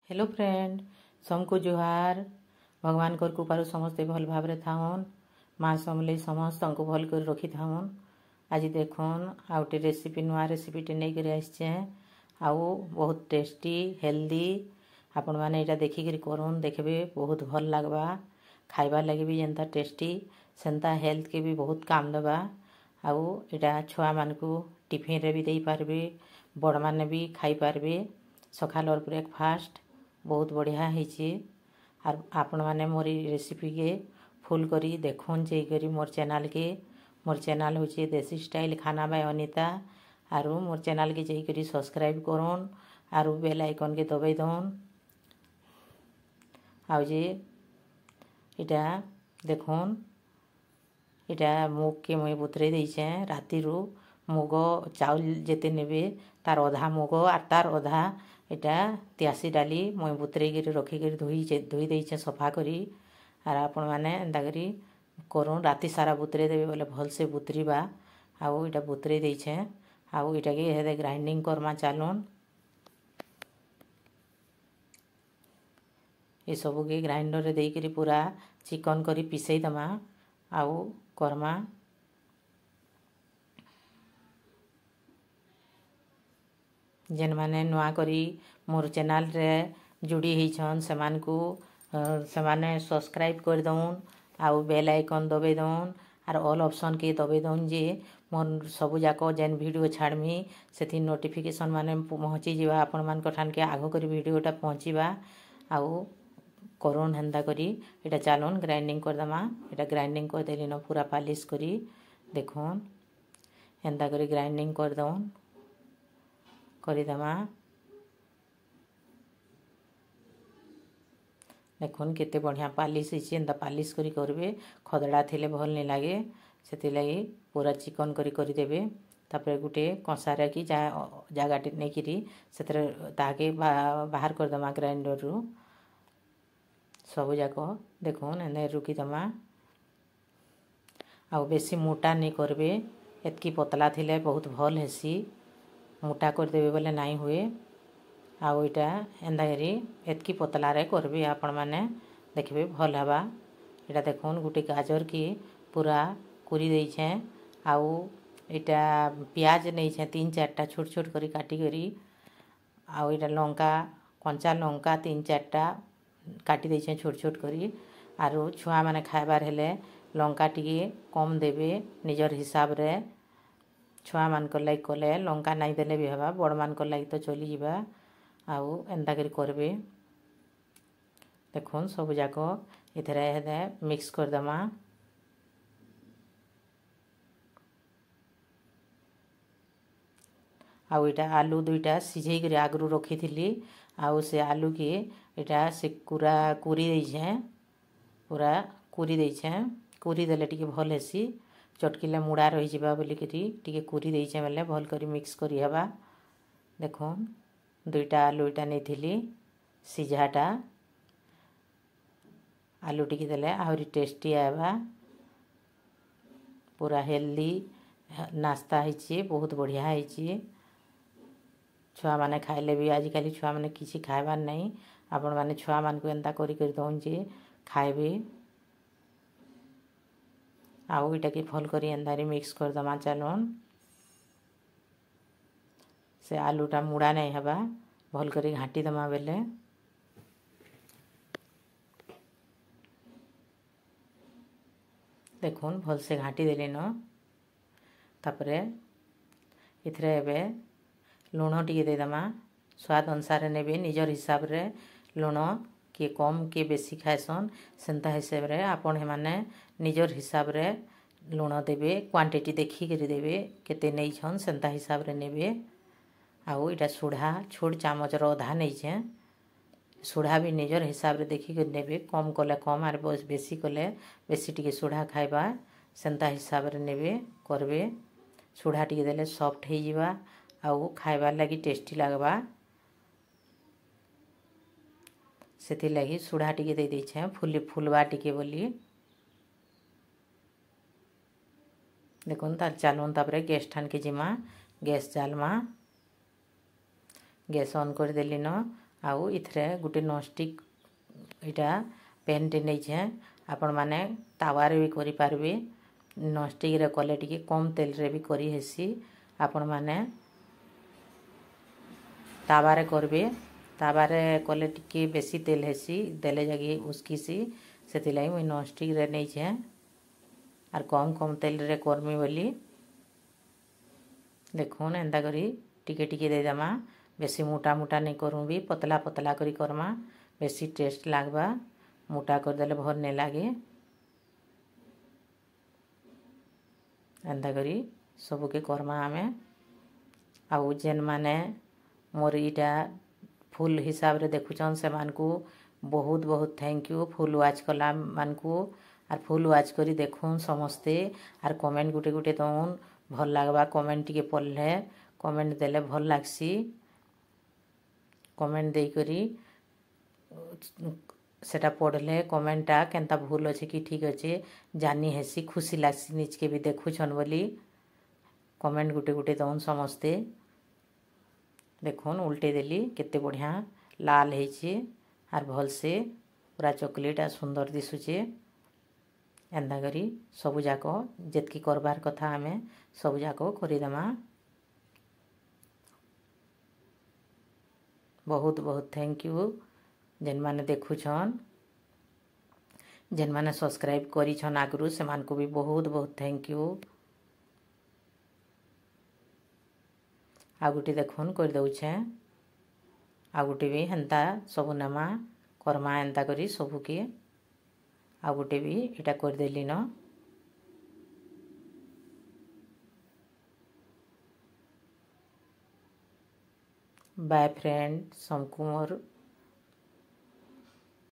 Hello friend समको जुहार भगवान कर कृपारू समस्ते भल भाव थाउन माँ समले समस्त भल कर रखी थाउन। आज देखुन आ गोटे रेसिपी नुआ रेसिपीटे नहीं कर आसचे आउ बहुत टेस्टी हेल्दी आपण मैंने यहाँ देखिक करूँ देखबे बहुत भल लगवा खाइबार लगे भी जेनता टेस्टी सेंता हेल्थ के भी बहुत काम देवा। आउ यहाँ छुआ मान को टिफिन रे भी दे पारबे बड़ माने भी खाई पारबे सकाल ब्रेकफास्ट बहुत बढ़िया है। आपण मैंने मोर रेसिपी के फुल करी देखुन जे करी मोर चैनल हूँ देसी स्टाइल खाना बाय अनिता आरु मोर चैनल के जे करी सब्सक्राइब करूँ आरु बेल आइकन के दबाई दौन। आउ जे इटा देखुन इटा मुग के मुई बुतरे देछे राति मुग चाउल जेते नेबे तार अधा मुग आर तार अधा इटा तियासी डाली मुई बुतरे गिरी रखिक धोई देछे सफा करी आर आपण मैंने एंता करी करूँ राति सारा बुतरे देवे बोले भल से बुतरीबा। आउ इटा बुतरे देछे आउ इटा के हेदे ग्राइंडिंग करमा चालून ये सबू के ग्राइंडर रे देई करी पूरा चिकन करी पिसई दमा आउ करमा। जेन माने नुआ करी मोर चैनल रे जुड़ी होइछन सेमाने सब्सक्राइब कर दउन आउ बेल आइकन दबे दउन आर ऑल ऑप्शन के दबे दउन जे मोर सबु जाको जेन वीडियो छाड़मी सेथि नोटिफिकेशन माने पहुँची जीवा आपण मान ठान के आगो करी वीडियोटा पहुँचीबा। आउ करूँ हेन्ता करी इटा चालून ग्राइंडिंग कर दमा इटा ग्राइंडिंग कर देली न पूरा पालिश करी देखुन हेन्ता करी ग्राइंडिंग कर दउन करदमा देखुन केते बढ़िया पालिश होइछि एंता पालिश करी करबे खदड़ा थिले भल नहीं लागे सेति लगी पूरा चिकन करी देबे। तापर गुटे कंसारे की जगाटे नहीं करी सेतरे ताके बाहर कर दमा ग्राइंडर रु सबु जाको देखुन एने रुकी दमा आउ बेसी मोटा नहीं करबे एतकी पतला थिले बहुत भल हेसी मोटा कर देबे बोले नहीं हुए। आउ इटा एंदा करी एतकी पतला रे करबे आपण माने देखबे भल हवा। इटा देखुन गुटे गाजर की पूरा कुरी देछे आउ इटा प्याज नहीं छे 3-4टा छोट छोट करी काटी करी आउ इटा लंका कंचा लंका 3-4टा काटी देछे छोट छोट करी आरु छुआ माने खाइबार हेले लंका टिके कम देबे निजर हिसाब रे छुआ मान को लाइक कले लंका नहीं देले भी हवा बड़ मान को लाइक तो चली जीवा। आउ एंता करी करबे देखुन सब जाको इथरे हेदे मिक्स कर दमा आउ इटा आलू दुईटा सिझे करी आगरू रखी थी आउ से आलू के इटा से पूरा कुरी देछे पूरा कुरी देछे कुरी देले टिके भल हेसी चटकिले मुड़ा रही जावा बोली करी टिके कुरी देछे बेले भल करी मिक्स करी हवा। देखुन दुईटा आलू इटा नहीं थी सिझाटा आलू टिके देले आहरी टेस्टी आवा पूरा हेल्दी नाश्ता है बहुत बढ़िया है। छुआ माने खाइले भी आजिकल छुआ माने किसी खाइबार नहीं आपण माने छुआ मान को एंता करी दउन जे खाइबे। आउ इटा के भल करी एंदारी मिक्स कर दमा चालून से आलूटा मुड़ा नहीं हवा भल करी घाटी दमा बेले देखुन भल से घाटी देली न तापरे इथरे एबे लुण टिके दे दमा स्वाद अनुसार नेबे निजर हिसाब रे लुण किए कम किए बेसी खाएसन सेंता हिसाब रे आपण हे माने निजर हिसाब रे लुण देबे क्वांटिटी देखी करी देबे केते नहीं छन सेंता हिसाब रे नेबे। आउ इटा सुढ़ा छोट चामच रो अधा नहीं छे सुढ़ा भी निजर हिसाब रे देखी कर नेबे कम कले कम आर बेसी कले बेसी टिके सुढ़ा खाइबा सेंता हिसाब रे नेबे करबे सुढ़ा टिके देले सॉफ्ट हो जीवा आउ खाइबार लगी टेस्टी लगवा सेति लगी सुढ़ा टिके दे देछे फुलवा टिके बोली देखुन तार चालून तापरे गैस ठान के जिमा गैस जालमा गैस ऑन कर देली न आउ इथरे गोटे नॉनस्टिक इटा पेन टे नहीं आपण माने तावारे भी करि पारबे। नॉनस्टिक रे कले टिके कम तेल रे भी करी हेसी। आपण माने तावारे करबे। तावारे कले टिके बेसी तेल हेसी देले जागी उसकीसी सेति लाई मुई नॉनस्टिक रे नहीं छे आर कम कम तेल रे करमी बोली। देखुन एंदा करी टिके टिके दे देमा। बेसी मोटा मोटा नहीं करूँ भी पतला पतला करी करमा बेसी टेस्ट लागबा। मोटा कर देले भल नहीं लागे। एंदा करी सबके करमा आमे। आउ जेन माने मोर इटा फुल हिसाब रे देखुचन से मानकू बहुत बहुत थैंक यू। फुल वाच कला मानकू आर फुल वाच करी देखुन समस्ते आर कमेंट गुटे गुटे दउन भल लागबा। कमेंट टिके पढ़ले कमेंट देले भल लागसी। कमेंट दे करी सेटा पढ़ले कमेंटा केनता भूल अच्छे कि ठीक अच्छे जानी हेसी खुशी लागसी निजके भी देखुछन बोली। कमेंट गुटे गुटे दउन समस्ते। देखुन उल्टे देली केते बढ़िया लाल हेचे आर भल से पूरा चॉकलेट आ सुंदर दिसुचे। एंदा करी सबु जाको जेतकी करबार कथा आमे सबु जाको करिदेमा। बहुत बहुत थैंक यू जेन माने देखुछन जेन माने सब्सक्राइब करिछन आगरू से मानकू भी बहुत बहुत थैंक यू। आ गुटी देखुन कर दउछे। आ गुटी भी हेंता सबु नेमा करमा एंता करी सबु के। आ गुटे भी इटा कर देली न। बाय फ्रेंड समकू मोर